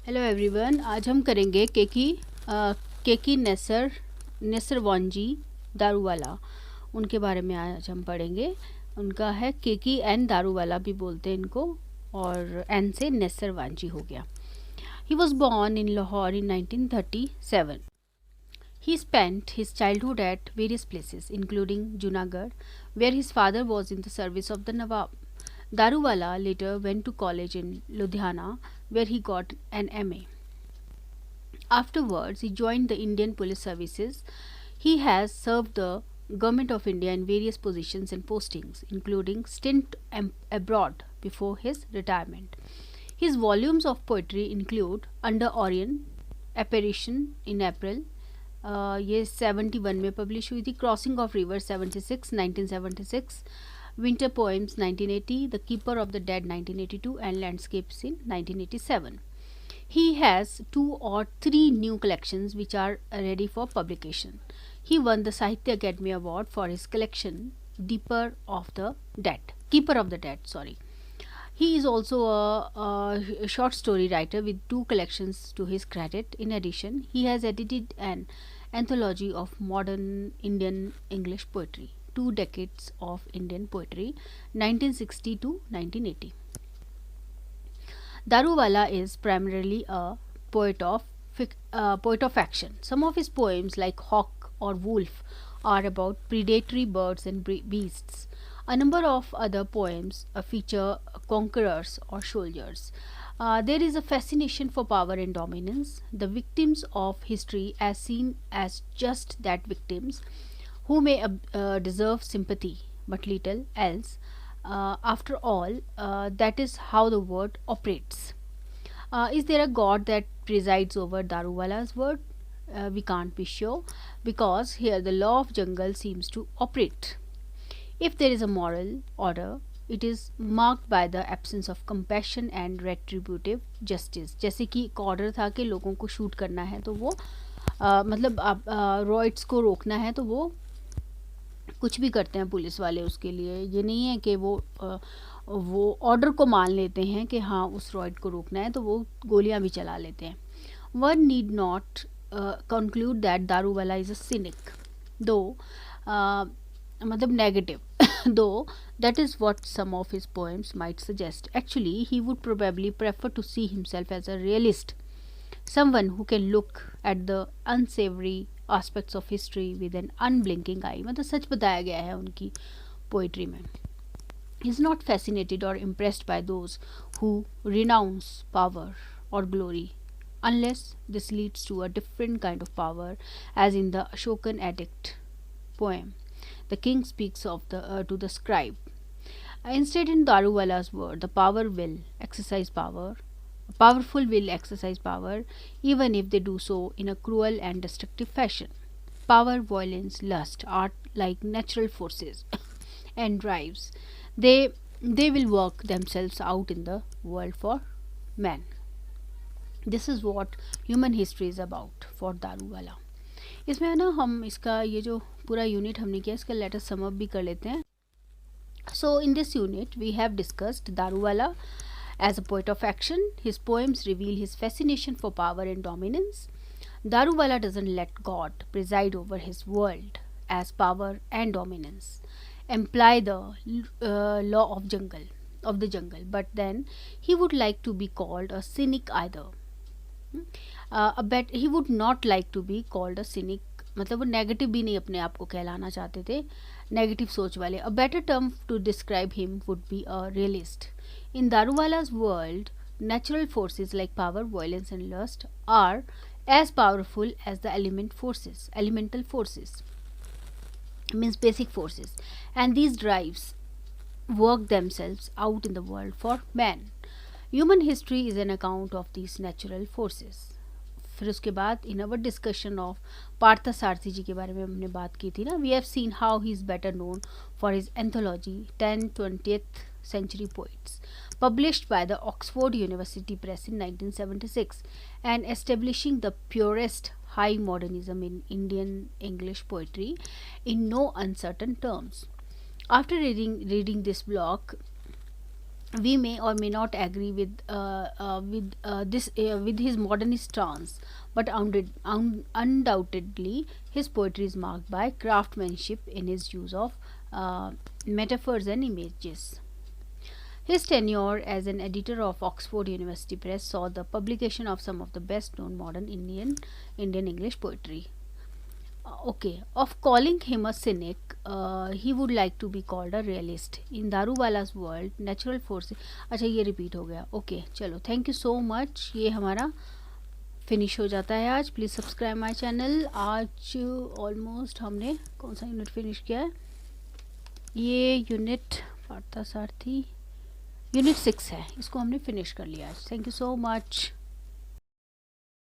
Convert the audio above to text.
Hello everyone, आज हम करेंगे केकी नेसर वांजी दारूवाला। उनके बारे में आज हम पढ़ेंगे। उनका है केकी एंड दारूवाला भी बोलते हैं इनको, और एन से नेसर वांजी हो गया। He was born in Lahore in 1937। He spent his childhood at various places, including Junagadh, where his father was in the service of the Nawab. Daruwala later went to college in Ludhiana, where he got an MA. Afterwards, he joined the Indian Police Services. He has served the Government of India in various positions and postings, including stint abroad before his retirement. His volumes of poetry include Under Orion, Apparition in April, ये 71 में publish हुई थी, crossing of river 76 1976, winter poems 1980, the keeper of the dead 1982 and landscapes in 1987. He has 2 or 3 new collections which are ready for publication. He won the Sahitya Academy Award for his collection Keeper of the Dead. Sorry. He is also a short story writer with 2 collections to his credit. In addition, he has edited an anthology of modern Indian English poetry, 2 decades of Indian poetry, 1960 to 1980. Daruwalla is primarily a poet of action. Some of his poems, like Hawk or Wolf, are about predatory birds and beasts. A number of other poems feature conquerors or soldiers. There is a fascination for power and dominance. The victims of history as seen as just that, victims who may deserve sympathy but little else. After all, that is how the world operates. Is there a god that presides over Daruwalla's world? We can't be sure, because here the law of jungle seems to operate. If there is a moral order, it is marked by the absence of compassion and retributive justice. जैसे कि एक order था कि लोगों को shoot करना है तो वो मतलब रॉइट्स को रोकना है तो वो कुछ भी करते हैं पुलिस वाले उसके लिए। ये नहीं है कि वो ऑर्डर को मान लेते हैं कि हाँ उस रॉइड को रोकना है तो वो गोलियां भी चला लेते हैं. One need not conclude that Daruwalla is a scenic, दो मतलब negative, though that is what some of his poems might suggest. Actually, he would probably prefer to see himself as a realist, someone who can look at the unsavory aspects of history with an unblinking eye. मतलब सच बताया गया है उनकी poetry में. He is not fascinated or impressed by those who renounce power or glory, unless this leads to a different kind of power, as in the Ashokan Edict poem. The king speaks of to the scribe. Instead, in Daruwalla's word, the powerful will exercise power, even if they do so in a cruel and destructive fashion. Power, violence, lust are like natural forces and drives. They will work themselves out in the world for man. This is what human history is about for Daruwalla. इसमें है ना, हम इसका ये जो पूरा unit हमने किया इसका लेटर सम अप भी कर लेते हैं. So in this unit we have discussed Daruwalla as a poet of action. His poems reveal his fascination for power and dominance. Daruwalla doesn't let God preside over his world, as power and dominance imply the law of the jungle, but then he would like to be called a cynic either. He would not like to be called a cynic, मतलब वो negative भी नहीं अपने आप को कहलाना चाहते थे, negative सोच वाले. A better term to describe him would be a realist. In दारूवाला's world, natural forces like power, violence and lust are as powerful as the elemental forces, means basic forces, and these drives work themselves out in the world for man. Human history is an account of these natural forces. फिर उसके बाद इन अवर discussion of Partha सारथी जी के बारे में हमने बात की थी ना. We have seen how he is better known for his anthology 10-20th century poets, published by the Oxford University Press in 1976, and establishing the purest high modernism in Indian English poetry in no uncertain terms. After reading this block, We may or may not agree with his modernist stance, but undoubtedly his poetry is marked by craftsmanship in his use of metaphors and images. His tenure as an editor of Oxford University Press saw the publication of some of the best known modern Indian English poetry. Okay, of calling him a cynic, he would like to be called a realist. In दारूवाला's world, natural forces. अच्छा ये repeat हो गया. Okay चलो, thank you so much. ये हमारा finish हो जाता है आज. Please subscribe my channel. आज ऑलमोस्ट हमने कौन सा यूनिट फिनिश किया है? ये यूनिट वार्ता सारथी यूनिट 6 है. इसको हमने फिनिश कर लिया आज. Thank you so much.